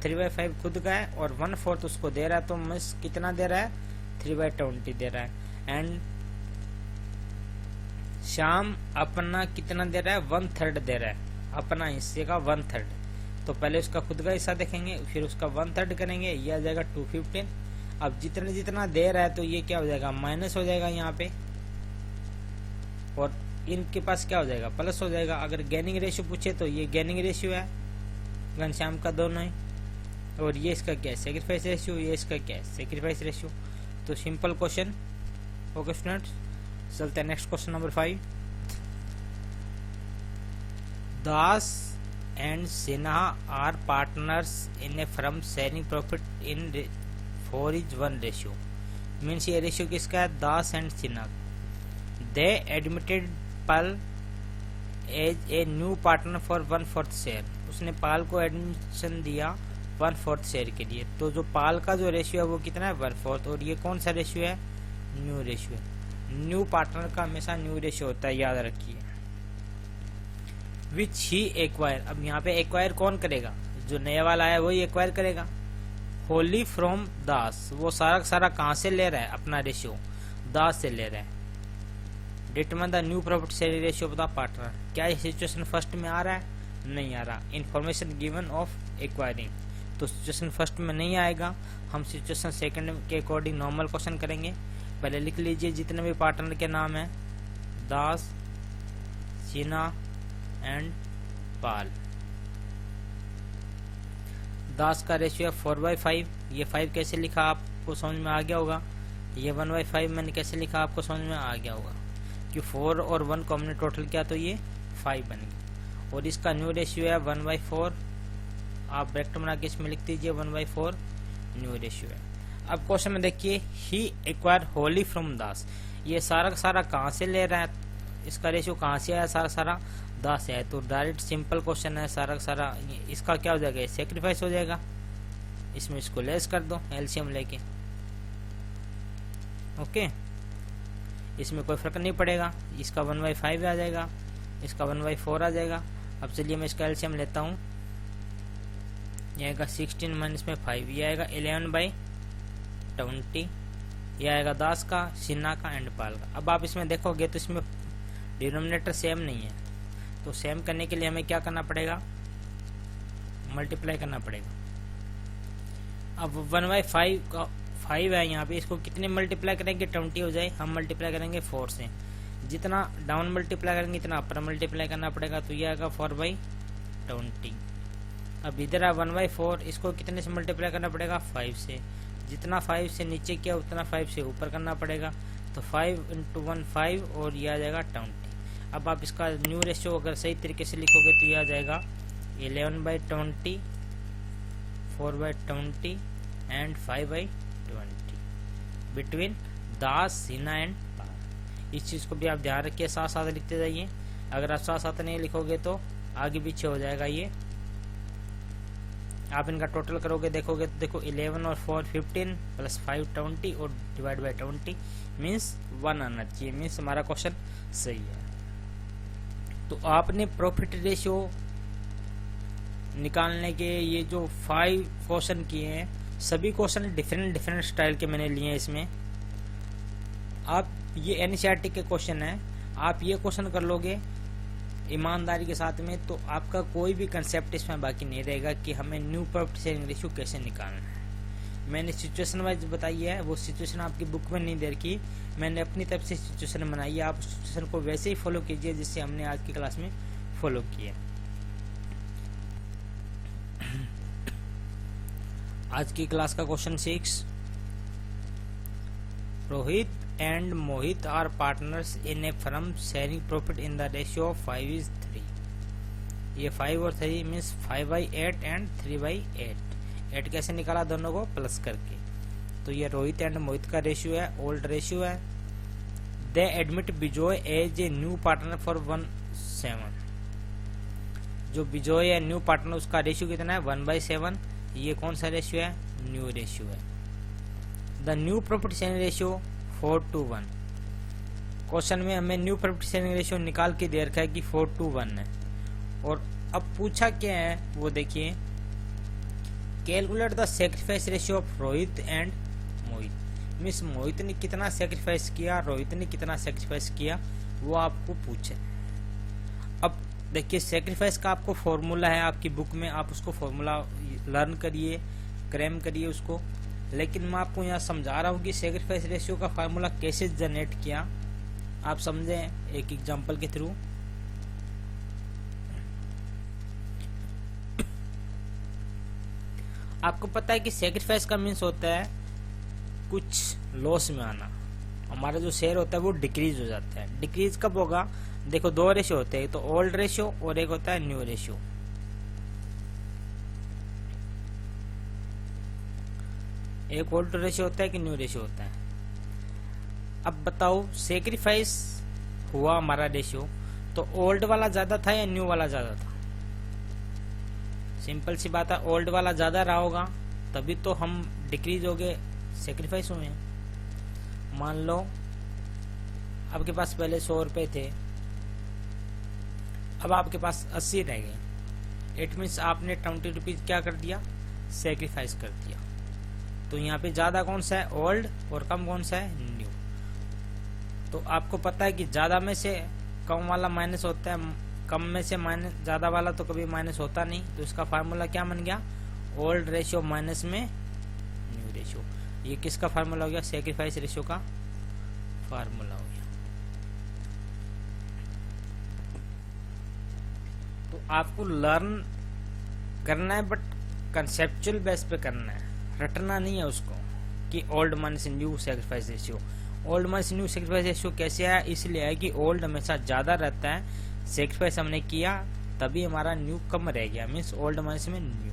3/5 खुद का है और 1/4 उसको दे रहा है, तो मिस कितना दे रहा है, 3/20 दे रहा है। एंड श्याम अपना कितना दे रहा है, 1/3 दे रहा है, अपना हिस्से का 1/3। तो पहले उसका खुद का हिस्सा देखेंगे, फिर उसका 1/3 करेंगे, ये आ जाएगा 215। अब जितने जितना दे रहा है तो ये क्या हो जाएगा, माइनस हो जाएगा यहाँ पे, और इनके पास क्या हो जाएगा, प्लस हो जाएगा। अगर गेनिंग रेशियो पूछे तो ये गेनिंग रेशियो है घनश्याम का दोनों ही, और ये इसका क्या है, सेक्रीफाइस रेशियो, ये इसका क्या है, सेक्रीफाइस रेशियो। तो सिंपल क्वेश्चन ओके स्टूडेंट्स, चलते हैं next question number 5। Das and Sinha are partners in a firm sharing profit in 4:1 ratio. Means ये रेशियो किसका है? Das and Sinha. They admitted Pal as a new partner for 1/4 share. उसने पाल को एडमिशन दिया 1/4 share के लिए। तो जो पाल का जो रेशियो है वो कितना है? 1/4। और ये कौन सा रेशियो है? न्यू रेशियो है। न्यू पार्टनर का हमेशा न्यू रेशियो होता है, याद रखिए। विच ही एक्वायर, अब यहाँ पे एक्वायर कौन करेगा? जो नया वाला है वही एक्वायर करेगा। होली फ्रॉम दास, वो सारा सारा कहाँ से ले रहा है? अपना रेशियो दास से ले रहा है। Determine the new profit sharing ratio of the partner. क्या ये सिचुएशन फर्स्ट में आ रहा है? नहीं आ रहा। इंफॉर्मेशन गिवन ऑफ एक्वायरिंग, तो सिचुएशन फर्स्ट में नहीं आएगा। हम सिचुएशन सेकंड के अकॉर्डिंग नॉर्मल क्वेश्चन करेंगे। पहले लिख लीजिए जितने भी पार्टनर के नाम है, दास, सिन्हा एंड पाल। दास का रेशियो है 4/5। ये 5 कैसे लिखा आपको समझ में आ गया होगा। ये 1/5 मैंने कैसे लिखा आपको समझ में आ गया होगा कि 4 और 1 को हमने टोटल किया तो ये 5 बन गया। और इसका न्यू रेशियो है 1/4। आप ब्रैकेट बना के इसमें लिख दीजिए 1/4 न्यू रेशियो है। अब क्वेश्चन में देखिए, ही एक्वायर होली फ्रॉम दास। ये सारा सारा कहाँ से ले रहा है? इसका रेशियो कहाँ से आया? सारा सारा दास से है। तो डायरेक्ट सिंपल क्वेश्चन है, सारा सारा इसका क्या हो जाएगा? सेक्रीफाइस हो जाएगा। इसमें इसको लेस कर दो एलसीएम लेके। ओके, इसमें कोई फर्क नहीं पड़ेगा। इसका 1/5 आ जाएगा, इसका 1/4 आ जाएगा। अब चलिए मैं इसका एलसीएम लेता हूँ। ये आएगा 16 माइनस में 5, ये आएगा 11/20। ये आएगा दास का, सिन्हा का एंड पाल का। अब आप इसमें देखोगे तो इसमें डिनोमिनेटर सेम नहीं है। तो सेम करने के लिए हमें क्या करना पड़ेगा? मल्टीप्लाई करना पड़ेगा। अब 1/5 का 5 है यहाँ पे, इसको कितने मल्टीप्लाई करेंगे? 20 हो जाए। हम मल्टीप्लाई करेंगे 4 से। जितना डाउन मल्टीप्लाई करेंगे इतना अपर मल्टीप्लाई करना पड़ेगा। तो ये आएगा 4/20। अब इधर है 1/4, इसको कितने से मल्टीप्लाई करना पड़ेगा? 5 से। जितना 5 से नीचे किया उतना 5 से ऊपर करना पड़ेगा। तो 5 × 1 5 और ये आ जाएगा 20। अब आप इसका न्यू रेशियो अगर सही तरीके से लिखोगे तो ये आ जाएगा 11/20, 4/20 and 5/20 between Das, Sinha and Pal. इस चीज़ को भी आप ध्यान रखिए, साथ साथ लिखते जाइए। अगर आप साथ साथ नहीं लिखोगे तो आगे पीछे हो जाएगा ये। आप इनका टोटल करोगे, देखोगे तो देखो 11 और 4 15 प्लस 5 20 और डिवाइड बाय 20 मीन्स 1 आना चाहिए। मीन्स हमारा क्वेश्चन सही है। तो आपने प्रॉफिट रेशियो निकालने के ये जो 5 क्वेश्चन किए हैं, सभी क्वेश्चन डिफरेंट स्टाइल के मैंने लिए हैं। इसमें आप ये एनसीईआरटी के क्वेश्चन है, आप ये क्वेश्चन कर लोगे ईमानदारी के साथ में तो आपका कोई भी कंसेप्ट इसमें बाकी नहीं रहेगा कि हमें न्यू प्रॉफिट शेयरिंग रेशियो कैसे निकालना है। मैंने सिचुएशन वाइज बताई है, वो सिचुएशन आपकी बुक में नहीं दे रखी, मैंने अपनी तरफ से सिचुएशन बनाई है। आप सिचुएशन को वैसे ही फॉलो कीजिए जिससे हमने आज की क्लास में फॉलो किया। आज की क्लास का question 6, Rohit and Mohit are partners in a firm sharing profit in the ratio of 5:3। ये 5 और 3 मीन्स 5/8 एंड 3/8। 8 कैसे निकाला? दोनों को प्लस करके। तो ये रोहित एंड मोहित का रेशियो है, ओल्ड रेशियो है। They admit Bijoy as a new partner for 1/7। जो बिजोय है न्यू पार्टनर, उसका रेशियो कितना है? 1/7। ये कौन सा रेशियो है? न्यू रेशियो है। The new profit sharing ratio 4:1। Question में हमें न्यू प्रॉफिट शेयरिंग रेशियो निकाल के दे रखा है कि 4:1 है। और अब पूछा क्या है वो देखिए, calculate the sacrifice ratio of Rohit and Mohit. Means Mohit ने कितना सेक्रीफाइस किया, रोहित ने कितना सेक्रीफाइस किया, वो आपको पूछे। अब देखिए सेक्रीफाइस का आपको फॉर्मूला है आपकी बुक में, आप उसको फॉर्मूला लर्न करिए, क्रैम करिए उसको। लेकिन मैं आपको यहाँ समझा रहा हूँ कि सेक्रीफाइस रेशियो का फार्मूला कैसे जनरेट किया, आप समझें एक एग्जांपल के थ्रू। आपको पता है कि सेक्रीफाइस का मीन्स होता है कुछ लॉस में आना, हमारा जो शेयर होता है वो डिक्रीज हो जाता है। डिक्रीज कब होगा? देखो, दो रेशियो होते हैं, एक तो ओल्ड रेशियो और एक होता है न्यू रेशियो। एक ओल्ड रेशियो होता है कि न्यू रेशियो होता है। अब बताओ, सेक्रीफाइस हुआ हमारा रेशियो, तो ओल्ड वाला ज्यादा था या न्यू वाला ज्यादा था? सिंपल सी बात है, ओल्ड वाला ज्यादा रहा होगा, तभी तो हम डिक्रीज हो गए, सेक्रीफाइस हुए हैं। मान लो आपके पास पहले 100 रुपए थे, अब आपके पास 80 रह गए। इट मीन्स आपने 20 रुपीज क्या कर दिया? सेक्रीफाइस कर दिया। तो यहाँ पे ज्यादा कौन सा है? ओल्ड, और कम कौन सा है? न्यू। तो आपको पता है कि ज्यादा में से कम वाला माइनस होता है, कम में से माइनस ज्यादा वाला तो कभी माइनस होता नहीं। तो इसका फार्मूला क्या बन गया? ओल्ड रेशियो माइनस में न्यू रेशियो। ये किसका फार्मूला हो गया? सेक्रीफाइस रेशियो का फार्मूला हो गया। तो आपको लर्न करना है, बट कंसेप्चुअल बेस पे करना है, रटना नहीं है उसको कि old minus new sacrifice ratio. Old minus new sacrifice ratio कैसे आया? इसलिए है कि ओल्ड हमेशा ज्यादा रहता है, सेक्रीफाइस हमने किया तभी हमारा न्यू कम रह गया, मीन्स ओल्ड माइनस में न्यू।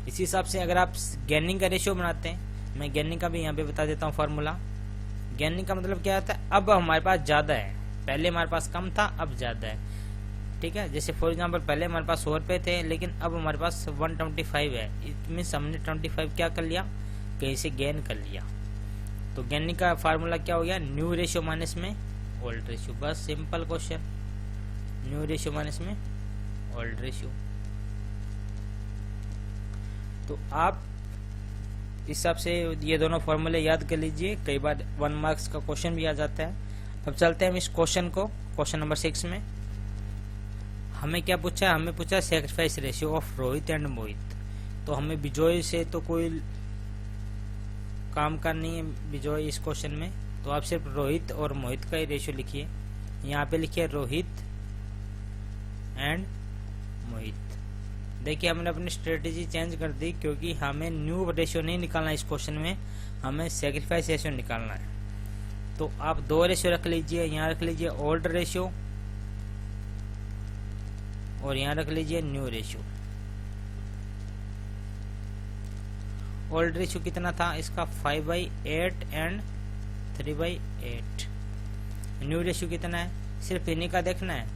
इसी हिसाब से अगर आप गेनिंग का रेशियो बनाते हैं, मैं गेनिंग का भी यहाँ पे बता देता हूँ फार्मूला। गेनिंग का मतलब क्या होता है? अब हमारे पास ज्यादा है, पहले हमारे पास कम था, अब ज्यादा है। ठीक है, जैसे फॉर एग्जाम्पल पहले हमारे पास 100 रुपए थे, लेकिन अब हमारे पास 125 है। इट मीन्स हमने 25 क्या कर लिया? कहीं से गेन कर लिया। तो गेनिंग का फार्मूला क्या हो गया? न्यू रेशियो माइनस में ओल्ड रेशियो। बस simple question, new ratio minus में ओल्ड रेशियो। तो आप इस हिसाब से ये दोनों फॉर्मूले याद कर लीजिए, कई बार 1 मार्क्स का क्वेश्चन भी आ जाता है। अब चलते हैं हम इस क्वेश्चन को, क्वेश्चन नंबर 6 में हमें क्या पूछा है? हमें पूछा sacrifice ratio of Rohit and Mohit. तो हमें बिजोय से तो कोई काम का नहीं है, बिजोय इस क्वेश्चन में, तो आप सिर्फ रोहित और मोहित का ही रेशियो लिखिए। यहाँ पे लिखिए रोहित एंड मोहित। देखिए, हमने अपनी स्ट्रेटेजी चेंज कर दी, क्योंकि हमें न्यू रेशियो नहीं निकालना इस क्वेश्चन में, हमें सेक्रीफाइस रेशियो निकालना है। तो आप 2 रेशियो रख लीजिए, यहाँ रख लीजिए ओल्ड रेशियो और यहाँ रख लीजिए न्यू रेशियो। ओल्ड रेशियो कितना था इसका? 5/8 एंड 3/8। न्यू रेशियो कितना है? सिर्फ इन्हीं का देखना है,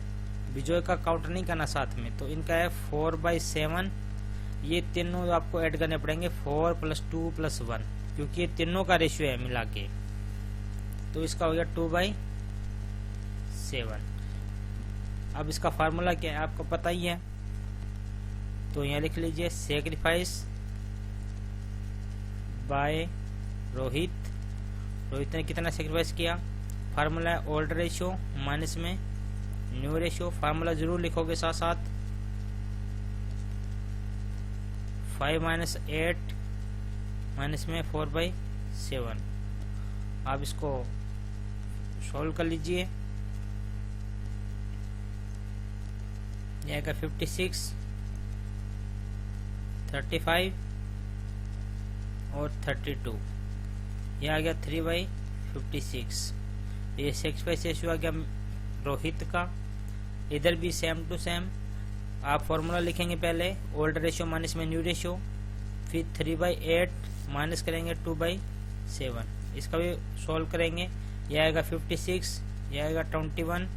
बिजोय का काउंट नहीं करना साथ में। तो इनका है 4/7। ये तीनों आपको ऐड करने पड़ेंगे, 4 + 2 + 1, क्योंकि ये तीनों का रेशियो है मिला के। तो इसका हो गया 2/7। अब इसका फार्मूला क्या है आपको पता ही है, तो यहाँ लिख लीजिए सेक्रीफाइस बाय रोहित। रोहित ने कितना सेक्रीफाइस किया? फार्मूला है ओल्ड रेशियो माइनस में न्यू रेशियो। फार्मूला जरूर लिखोगे साथ साथ। 5 - 8 माइनस में 4/7। आप इसको सॉल्व कर लीजिए। यह आएगा 56, 35 और 32। यह आ गया 3/56। ये सेक्रीफाइस रेशियो आ गया रोहित का। इधर भी सेम टू सेम आप फॉर्मूला लिखेंगे, पहले ओल्ड रेशियो माइनस में न्यू रेशियो, फिर 3/8 माइनस करेंगे 2/7। इसका भी सॉल्व करेंगे। यह आएगा 56, यह आएगा 21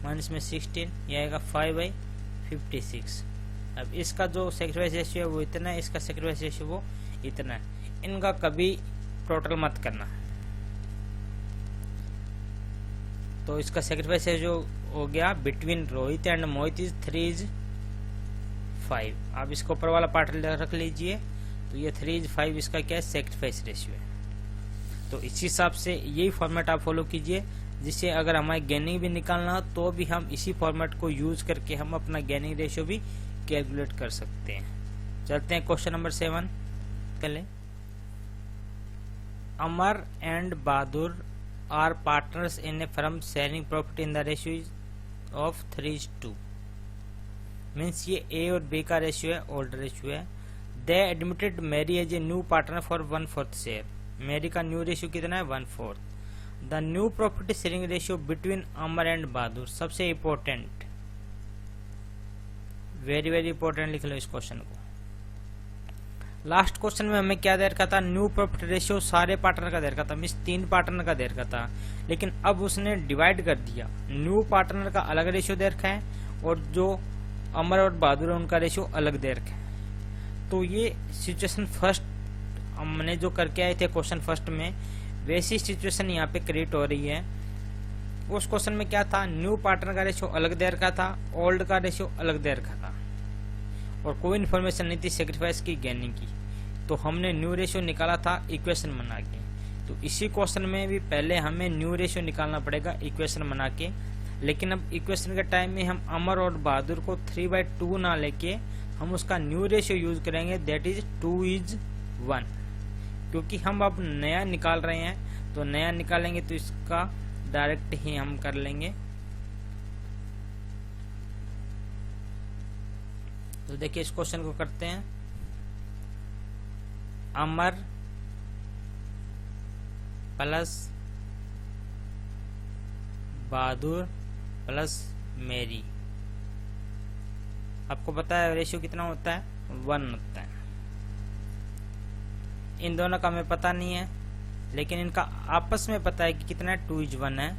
माइनस में 16, यह आएगा 5/56। अब इसका जो सेक्रीफाइस रेशियो है वो इतना है, इसका सेक्रीफाइस रेशियो वो इतना है। इनका कभी टोटल मत करना। तो इसका सेक्रीफाइस रेशियो हो गया between Rohit and Mohit is 3:5। आप इसको ऊपर वाला पार्ट रख लीजिए, तो ये 3:5 इसका क्या है? सेक्रीफाइस रेशियो है। तो इसी हिसाब से यही फॉर्मेट आप फॉलो कीजिए, जिससे अगर हमारे गेनिंग भी निकालना हो तो भी हम इसी फॉर्मेट को यूज करके हम अपना गेनिंग रेशियो भी कैलकुलेट कर सकते हैं। चलते हैं क्वेश्चन नंबर 7 पहले। Amar and Bahadur are partners in a firm sharing profit in the ratio of 3:2। Means ये ए और बी का रेशियो है, ओल्ड रेशियो है। They admitted Mary as a new partner for 1/4 share. Mary का न्यू रेशियो कितना है? 1/4। The new profit sharing ratio between Amar and Bahadur, सबसे important, very very important लिख लो इस क्वेश्चन को। लास्ट क्वेश्चन में हमें क्या दे रखा था, न्यू प्रॉफिट रेशियो सारे पार्टनर का दे रखा था, मीन्स 3 पार्टनर का दे रखा था, लेकिन अब उसने डिवाइड कर दिया, न्यू पार्टनर का अलग रेशियो दे रखा है और जो अमर और बहादुर है उनका रेशियो अलग दे रखा है। तो ये सिचुएशन फर्स्ट हमने जो करके आए थे क्वेश्चन फर्स्ट में, वैसी सिचुएशन यहाँ पे क्रिएट हो रही है। उस क्वेश्चन में क्या था, न्यू पार्टनर का रेशियो अलग दे रखा था, ओल्ड का रेशियो अलग दे रखा था और कोई इन्फॉर्मेशन नहीं थी सेक्रीफाइस की गेनिंग की। तो हमने न्यू रेशियो निकाला था इक्वेशन बना के। तो इसी क्वेश्चन में भी पहले हमें न्यू रेशियो निकालना पड़ेगा इक्वेशन बना के, लेकिन अब इक्वेशन के टाइम में हम अमर और बहादुर को 3/2 ना लेके हम उसका न्यू रेशियो यूज करेंगे, दैट इज 2:1, क्योंकि हम अब नया निकाल रहे हैं। तो नया निकालेंगे तो इसका डायरेक्ट ही हम कर लेंगे। तो देखिए इस क्वेश्चन को करते हैं, अमर प्लस बहादुर प्लस मेरी। आपको पता है रेशियो कितना होता है, 1 होता है। इन दोनों का हमें पता नहीं है, लेकिन इनका आपस में पता है कि कितना है, 2:1 है।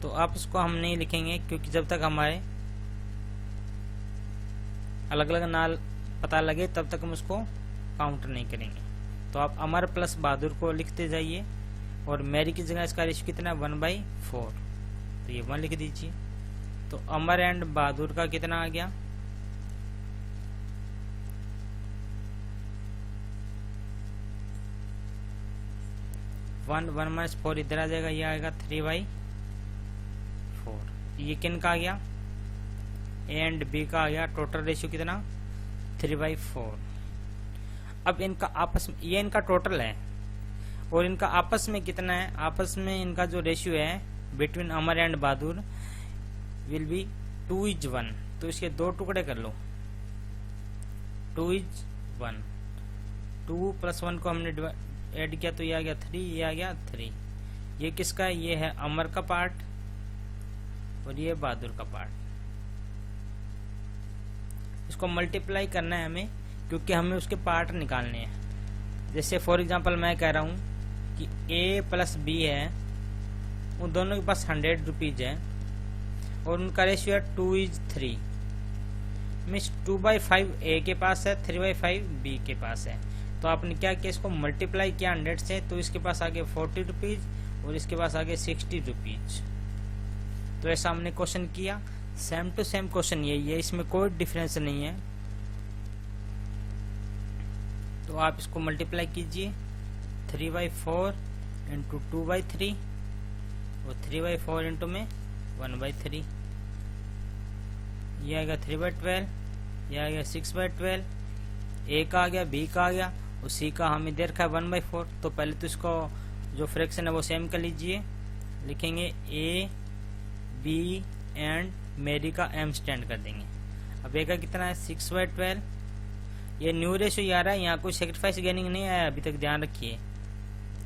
तो आप इसको हम नहीं लिखेंगे, क्योंकि जब तक हमारे अलग अलग नाल पता लगे तब तक हम उसको काउंट नहीं करेंगे। तो आप अमर प्लस बहादुर को लिखते जाइए और मेरी की जगह इसका रेशियो कितना है, 1/4। तो ये 1 लिख दीजिए। तो अमर एंड बहादुर का कितना आ गया, 1 - 4 इधर आ जाएगा, ये आएगा 3/4। ये किन का आ गया, ए एंड बी का आ गया। टोटल रेशियो कितना, 3/4। अब इनका आपस में, ये इनका टोटल है और इनका आपस में कितना है, आपस में इनका जो रेशियो है between Amar and Bahadur will be 2:1। तो इसके 2 टुकड़े कर लो, 2:1। 2 + 1 को हमने ऐड किया तो ये आ गया 3, ये आ गया 3। ये किसका है, ये है अमर का पार्ट और ये बहादुर का पार्ट। इसको मल्टीप्लाई करना है हमें, क्योंकि हमें उसके पार्ट निकालने हैं। जैसे फॉर एग्जांपल मैं कह रहा हूँ कि A + B है, उन दोनों के पास 100 रुपीज है और उनका रेशियो है 2:3, मीन्स 2/5 A के पास है, 3/5 B के पास है। तो आपने क्या किया, इसको मल्टीप्लाई किया 100 से, तो इसके पास आ गए 40 रुपीज और इसके पास आ गए 60 रुपीज। तो ऐसा हमने क्वेश्चन किया, सेम टू सेम क्वेश्चन यही है, इसमें कोई डिफरेंस नहीं है। तो आप इसको मल्टीप्लाई कीजिए, 3/4 × 2/3 और 3/4 × में 1/3। ये आएगा 3/12, ये आ गया 6/12। ए का आ गया, बी का आ गया और सी का हमें दे रखा है 1/4। तो पहले तो इसको जो फ्रैक्शन है वो सेम कर लीजिए, लिखेंगे ए बी एंड मेरी का एम स्टैंड कर देंगे। अब ए का कितना है, 6/12। ये न्यू रेशियो आ रहा है, यहाँ कोई सेक्रीफाइस गेनिंग नहीं आया अभी तक, ध्यान रखिए,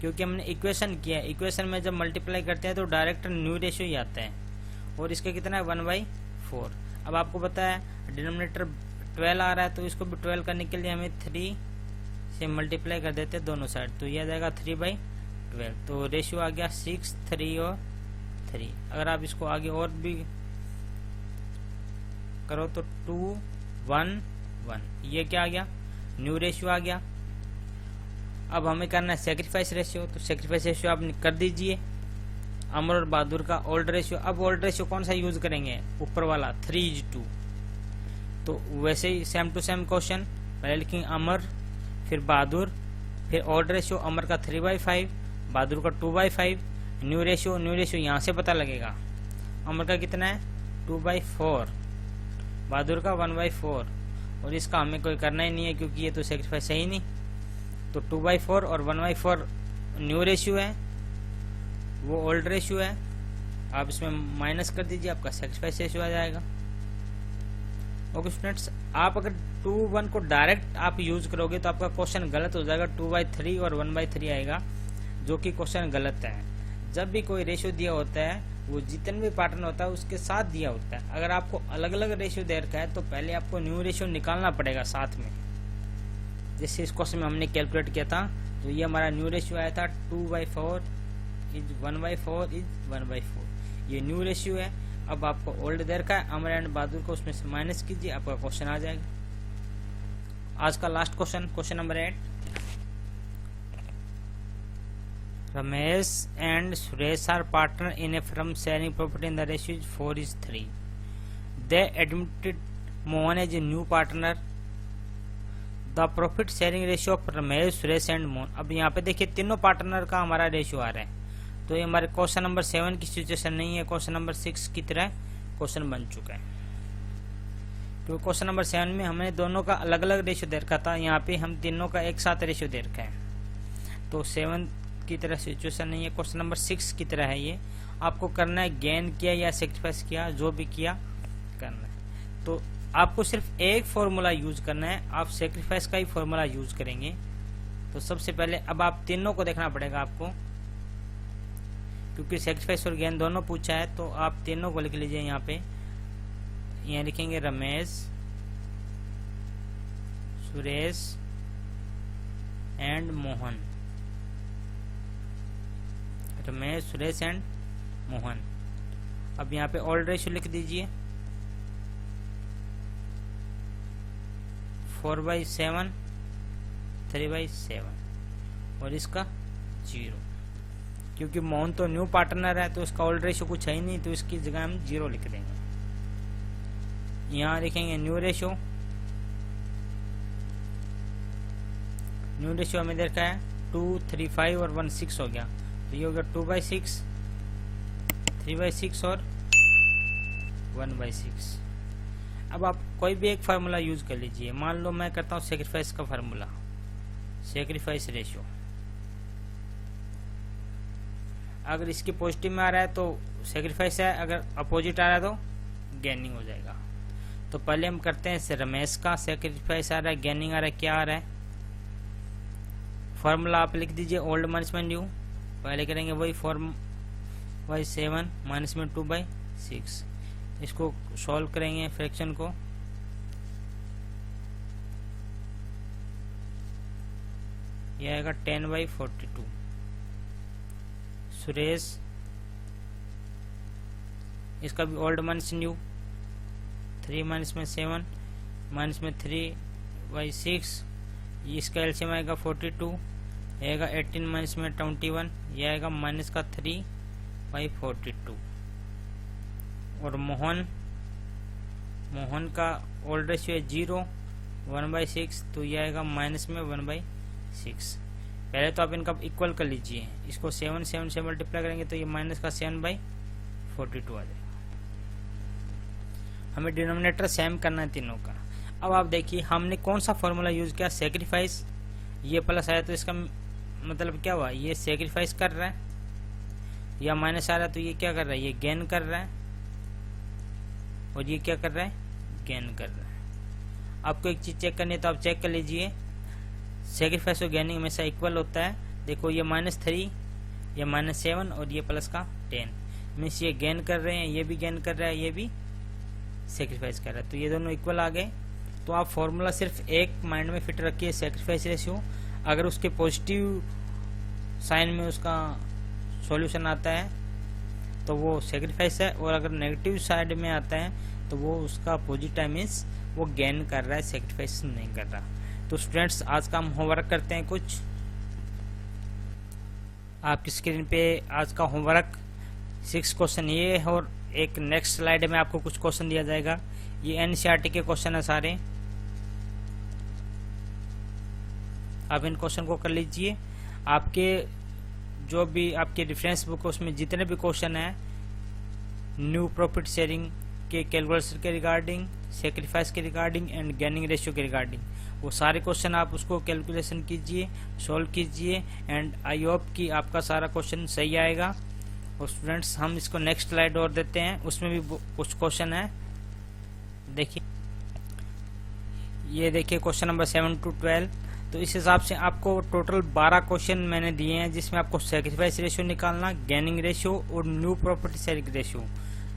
क्योंकि हमने इक्वेशन किया। इक्वेशन में जब मल्टीप्लाई करते हैं तो डायरेक्ट न्यू रेशियो ही आता है और इसका कितना है, 1/4। अब आपको पता है डिनोमिनेटर 12 आ रहा है, तो इसको भी 12 करने के लिए हमें 3 से मल्टीप्लाई कर देते हैं दोनों साइड, तो यह आ जाएगा 3/12। तो रेशियो आ गया 6, 3 और 3। अगर आप इसको आगे और भी करो तो 2, 1, 1। ये क्या आ गया, न्यू रेशियो आ गया। अब हमें करना है सेक्रीफाइस रेशियो, तो सेक्रीफाइस रेशियो आप कर दीजिए अमर और बहादुर का ओल्ड रेशियो। अब ओल्ड रेशियो कौन सा यूज करेंगे, ऊपर वाला 3:2। तो वैसे ही सेम टू सेम क्वेश्चन, पहले लिखेंगे अमर फिर बहादुर, फिर ओल्ड रेशियो अमर का 3/5, बहादुर का 2/5। न्यू रेशियो यहाँ से पता लगेगा, अमर का कितना है 2/4, बहादुर का 1/4 और इसका हमें कोई करना ही नहीं है क्योंकि ये तो सेक्रीफाइस है ही नहीं। तो 2/4 और 1/4 न्यू रेशियो है, वो ओल्ड रेशियो है। आप इसमें माइनस कर दीजिए, आपका सेक्रीफाइस रेशियो आ जाएगा। ओके स्टूडेंट्स, आप अगर 2:1 को डायरेक्ट आप यूज करोगे तो आपका क्वेश्चन गलत हो जाएगा, 2/3 और 1/3 आएगा, जो कि क्वेश्चन गलत है। जब भी कोई रेशियो दिया होता है वो जितने भी पार्टनर होता है उसके साथ दिया होता है। अगर आपको अलग अलग रेशियो दे रखा है तो पहले आपको न्यू रेशियो निकालना पड़ेगा साथ में। जैसे इस क्वेश्चन में हमने कैलकुलेट किया था तो ये हमारा न्यू रेशियो आया था 2/4 इज 1/4 इज 1/4। ये न्यू रेशियो है। अब आपको ओल्ड दे रखा है, अमर एंड बहादुर को उसमें से माइनस कीजिए, आपका क्वेश्चन आ जाएगा। आज का last question, question number 8। Ramesh and Suresh are partner in a firm sharing property in the ratio is 4:3. They admitted Mohan as a new partner. The profit sharing ratio of Ramesh, Suresh and Mohan. अब यहाँ पे देखिए तीनों partner का हमारा ratio आ रहा है। तो ये हमारे क्वेश्चन नंबर 7 की सिचुएशन नहीं है, क्वेश्चन नंबर 6 की तरह क्वेश्चन बन चुका है। क्योंकि क्वेश्चन नंबर 7 में हमने दोनों का अलग अलग रेशियो दे रखा था, यहाँ पे हम तीनों का एक साथ रेशियो दे रखा है। तो 7 की तरह सिचुएशन नहीं है, क्वेश्चन नंबर 6 की तरह है। ये आपको करना है गेन किया या सेक्रीफाइस किया, जो भी किया करना है। तो आपको सिर्फ एक फॉर्मूला यूज करना है, आप सेक्रीफाइस का ही फॉर्मूला यूज करेंगे। तो सबसे पहले अब आप तीनों को देखना पड़ेगा आपको, क्योंकि सेक्रीफाइस और गेन दोनों पूछा है। तो आप तीनों को लिख लीजिए। यहाँ पे यहाँ लिखेंगे रमेश, सुरेश एंड मोहन। रमेश, सुरेश एंड मोहन। अब यहाँ पे ओल्ड रेशियो लिख दीजिए 4/7 3/7 और इसका 0। क्योंकि मोहन तो न्यू पार्टनर है तो इसका ओल्ड रेशियो कुछ है ही नहीं, तो इसकी जगह हम 0 लिख देंगे। यहाँ लिखेंगे न्यू रेशियो। न्यू रेशियो हमें देखा है 2, 3, 5 और 1, 6 हो गया। तो ये हो गया 2/6, 3/6 और 1/6। अब आप कोई भी एक फार्मूला यूज कर लीजिए। मान लो मैं करता हूँ सेक्रीफाइस का फार्मूला, सेक्रीफाइस रेशियो। अगर इसकी पॉजिटिव में आ रहा है तो सेक्रीफाइस है, अगर अपोजिट आ रहा है तो गेनिंग हो जाएगा। तो पहले हम करते हैं रमेश का सेक्रीफाइस आ रहा है, गेनिंग आ रहा है, क्या आ रहा है। फार्मूला आप लिख दीजिए ओल्ड माइनस में न्यू। पहले करेंगे वही 4/7 माइनस में 2/6। इसको सॉल्व करेंगे फ्रैक्शन को। यह आएगा 10/42। सुरेश, इसका भी ओल्ड माइनस न्यू, 3 माइनस में 7 माइनस में 3/6। इसका एलसीएम आएगा 42, आएगा 18 माइनस में 21, यह आएगा माइनस का 3/42। और मोहन का ओल्ड रेशियो है 0, 1/6, तो यह आएगा माइनस में 1/6। पहले तो आप इनका इक्वल कर लीजिए। इसको 7 से मल्टीप्लाई करेंगे तो ये माइनस का 7/42 आ जाएगा। हमें डिनोमिनेटर सेम करना है तीनों का। अब आप देखिए हमने कौन सा फॉर्मूला यूज किया, सेक्रीफाइस। ये प्लस आया तो इसका मतलब क्या हुआ, ये सेक्रीफाइस कर रहा है, या माइनस आ रहा है तो ये क्या कर रहा है, ये गेन कर रहा है, और ये क्या कर रहा है, गेन कर रहा है। आपको एक चीज चेक करनी है तो आप चेक कर लीजिए, सेक्रीफाइस और गेनिंग हमेशा इक्वल होता है। देखो ये -3, ये -7 और ये प्लस का 10, मीन्स ये गेन कर रहे हैं, ये भी गेन कर रहा है, ये भी सेक्रीफाइस कर रहा है, तो ये दोनों इक्वल आ गए। तो आप फॉर्मूला सिर्फ एक माइंड में फिट रखिए, सेक्रीफाइस रेशियो। अगर उसके पॉजिटिव साइन में उसका सॉल्यूशन आता है तो वो सेक्रीफाइस है, और अगर नेगेटिव साइड में आता है तो वो उसका पॉजिटिव मीन्स वो गेन कर रहा है, सेक्रीफाइस नहीं कर रहा। तो स्टूडेंट्स आज का हम होमवर्क करते हैं कुछ। आपकी स्क्रीन पे आज का होमवर्क 6 क्वेश्चन ये है, और एक नेक्स्ट स्लाइड में आपको कुछ क्वेश्चन दिया जाएगा। ये एनसीईआरटी के क्वेश्चन है सारे, आप इन क्वेश्चन को कर लीजिए। आपके जो भी आपके रेफरेंस बुक है उसमें जितने भी क्वेश्चन है न्यू प्रॉफिट शेयरिंग के कैलकुलेशन के रिगार्डिंग, सेक्रीफाइस के रिगार्डिंग एंड गेनिंग रेशियो के रिगार्डिंग, वो सारे क्वेश्चन आप उसको कैलकुलेशन कीजिए, सॉल्व कीजिए, एंड आई होप कि आपका सारा क्वेश्चन सही आएगा। और स्टूडेंट्स हम इसको नेक्स्ट स्लाइड और देते हैं, उसमें भी कुछ क्वेश्चन है। देखिए ये देखिए क्वेश्चन नंबर 7 to 12। तो इस हिसाब से आपको टोटल 12 क्वेश्चन मैंने दिए हैं, जिसमें आपको सैक्रिफाइस रेशियो निकालना, गेनिंग रेशियो और न्यू प्रॉपर्टी शेयरिंग रेशियो,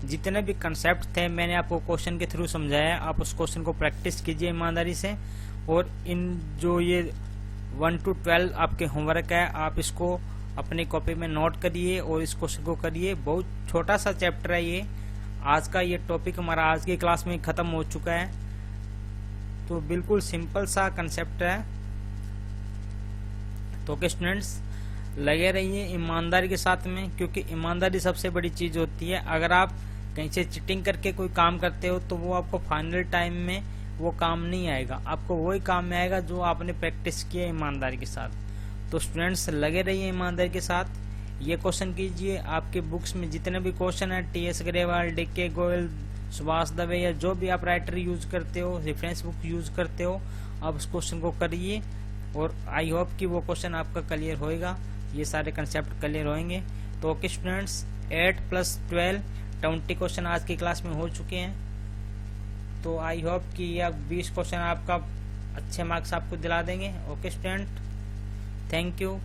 जितने भी कंसेप्ट थे मैंने आपको क्वेश्चन के थ्रू समझाया। आप उस क्वेश्चन को प्रैक्टिस कीजिए ईमानदारी से, और इन जो ये 1 to 12 आपके होमवर्क है, आप इसको अपनी कॉपी में नोट करिए और इस क्वेश्चन को करिए। बहुत छोटा सा चैप्टर है ये, आज का ये टॉपिक हमारा आज की क्लास में खत्म हो चुका है। तो बिल्कुल सिंपल सा कंसेप्ट है। तो ओके स्टूडेंट्स, लगे रहिए ईमानदारी के साथ में, क्योंकि ईमानदारी सबसे बड़ी चीज होती है। अगर आप कहीं से चिटिंग करके कोई काम करते हो तो वो आपको फाइनल टाइम में वो काम नहीं आएगा, आपको वही काम में आएगा जो आपने प्रैक्टिस किया ईमानदारी के साथ। तो स्टूडेंट्स लगे रहिए ईमानदारी के साथ, ये क्वेश्चन कीजिए। आपके बुक्स में जितने भी क्वेश्चन है, टीएस ग्रेवाल, डीके गोयल, सुभाष दवे या जो भी आप राइटर यूज करते हो, रेफरेंस बुक यूज करते हो, आप उस क्वेश्चन को करिए और आई होप कि वो क्वेश्चन आपका क्लियर होएगा, ये सारे कंसेप्ट क्लियर होंगे। तो ओके स्टूडेंट्स, 8 + 12 20 क्वेश्चन आज की क्लास में हो चुके हैं। तो आई होप कि ये 20 क्वेश्चन आपका अच्छे मार्क्स आपको दिला देंगे। Okay student, thank you.